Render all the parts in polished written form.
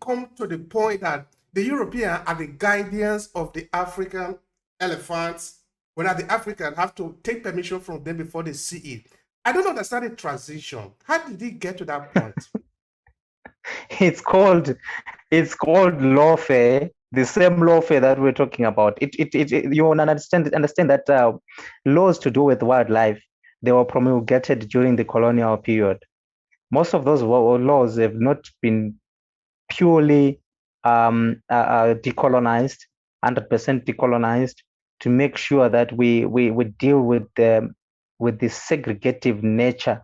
come to the point that the Europeans are the guardians of the African elephants, whereas the Africans have to take permission from them before they see it. I don't understand the transition. How did it get to that point? It's called lawfare, the same lawfare that we're talking about. You want to understand that laws to do with wildlife, they were promulgated during the colonial period. Most of those laws have not been purely decolonized, 100% decolonized, to make sure that we deal with the segregative nature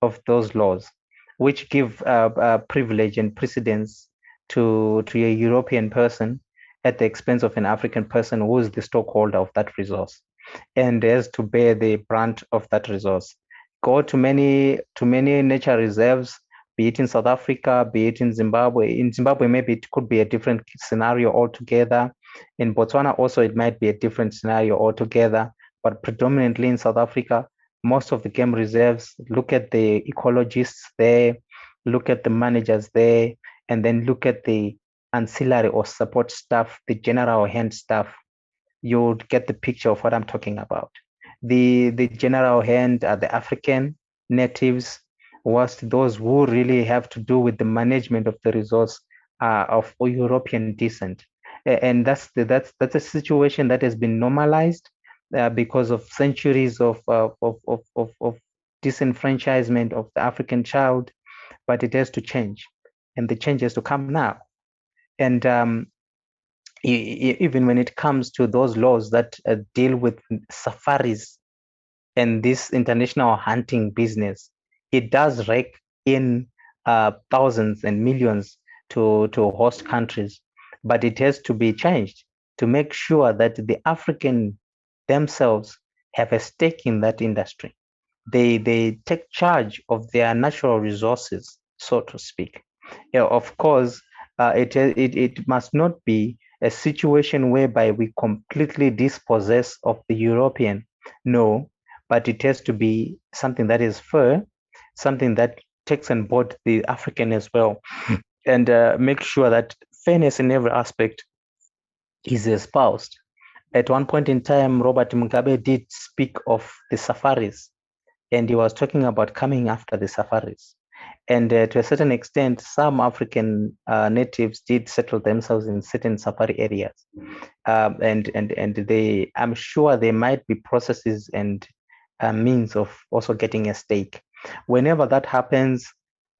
of those laws, which give privilege and precedence to a European person at the expense of an African person who is the stockholder of that resource and has to bear the brunt of that resource. Go to many nature reserves, be it in South Africa, be it in Zimbabwe. In Zimbabwe, maybe it could be a different scenario altogether. In Botswana, also, it might be a different scenario altogether. But predominantly in South Africa, most of the game reserves, look at the ecologists there, look at the managers there, and then look at the ancillary or support staff, the general hand staff. You would get the picture of what I'm talking about. The general hand are the African natives, whilst those who really have to do with the management of the resource are of European descent. And that's a situation that has been normalized because of centuries of disenfranchisement of the African child, but it has to change, and the change has to come now. And even when it comes to those laws that deal with safaris and this international hunting business, it does rake in thousands and millions to host countries, but it has to be changed to make sure that the African themselves have a stake in that industry. They take charge of their natural resources, so to speak. Yeah, of course, it must not be a situation whereby we completely dispossess of the European. No, but it has to be something that is fair, something that takes on board the African as well, and make sure that fairness in every aspect is espoused. At one point in time, Robert Mugabe did speak of the safaris, and he was talking about coming after the safaris. And to a certain extent, some African natives did settle themselves in certain safari areas. And I'm sure there might be processes and means of also getting a stake. Whenever that happens,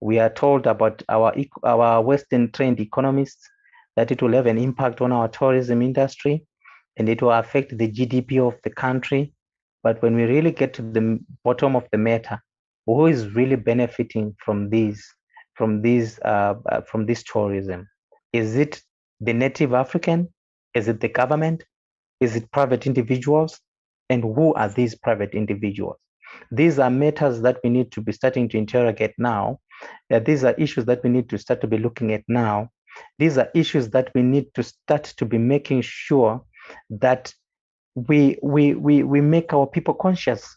we are told about our Western trained economists that it will have an impact on our tourism industry and it will affect the GDP of the country. But when we really get to the bottom of the matter, who is really benefiting from this tourism? Is it the native African? Is it the government? Is it private individuals? And who are these private individuals? These are matters that we need to be starting to interrogate now. These are issues that we need to start to be looking at now. These are issues that we need to start to be making sure that we make our people conscious,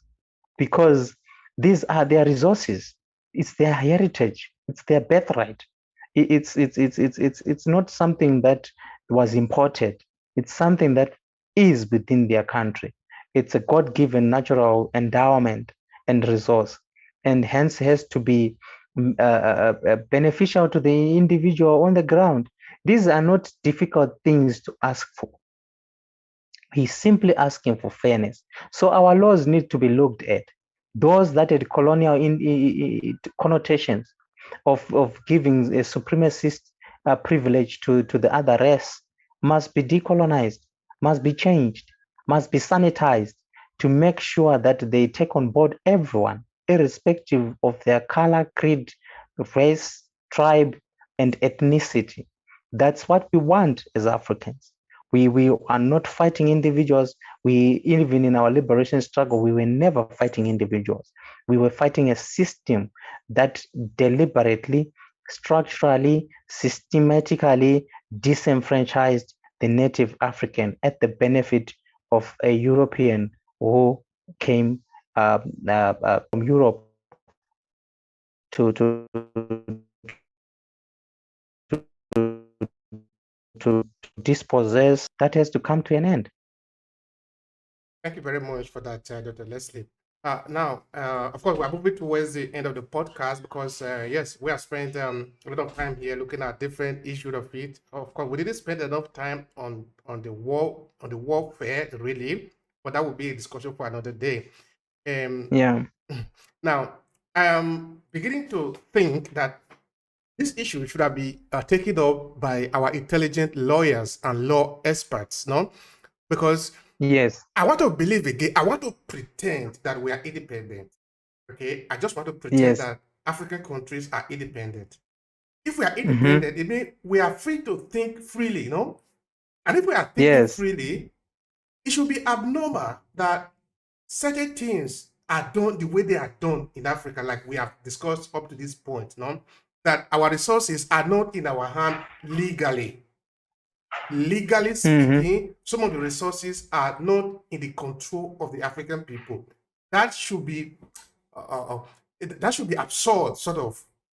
because these are their resources. It's their heritage. It's their birthright. It's not something that was imported. It's something that is within their country. It's a God-given natural endowment and resource, and hence has to be beneficial to the individual on the ground. These are not difficult things to ask for. He's simply asking for fairness. So our laws need to be looked at. Those that had colonial connotations of giving a supremacist privilege to the other race must be decolonized, must be changed, must be sanitized to make sure that they take on board everyone, irrespective of their color, creed, race, tribe, and ethnicity. That's what we want as Africans. We are not fighting individuals. Even in our liberation struggle, we were never fighting individuals. We were fighting a system that deliberately, structurally, systematically disenfranchised the native African at the benefit of a European who came from Europe to to dispossess, that has to come to an end. Thank you very much for that, Dr. Lesley. Now, of course, we're moving towards the end of the podcast because, yes, we have spent a lot of time here looking at different issues of it. Of course, we didn't spend enough time on the warfare, really, but that would be a discussion for another day. Yeah. Now, I am beginning to think that this issue should have been taken up by our intelligent lawyers and law experts, no? Because Yes. I want to believe again. I want to pretend that we are independent. Okay, I just want to pretend Yes. that African countries are independent. If we are Mm-hmm. independent, it means we are free to think freely, you know. And if we are thinking Yes. freely, it should be abnormal that certain things are done the way they are done in Africa, like we have discussed up to this point, no? That our resources are not in our hand legally. Legally Mm-hmm. speaking, some of the resources are not in the control of the African people. That should be that should be absurd, sort of.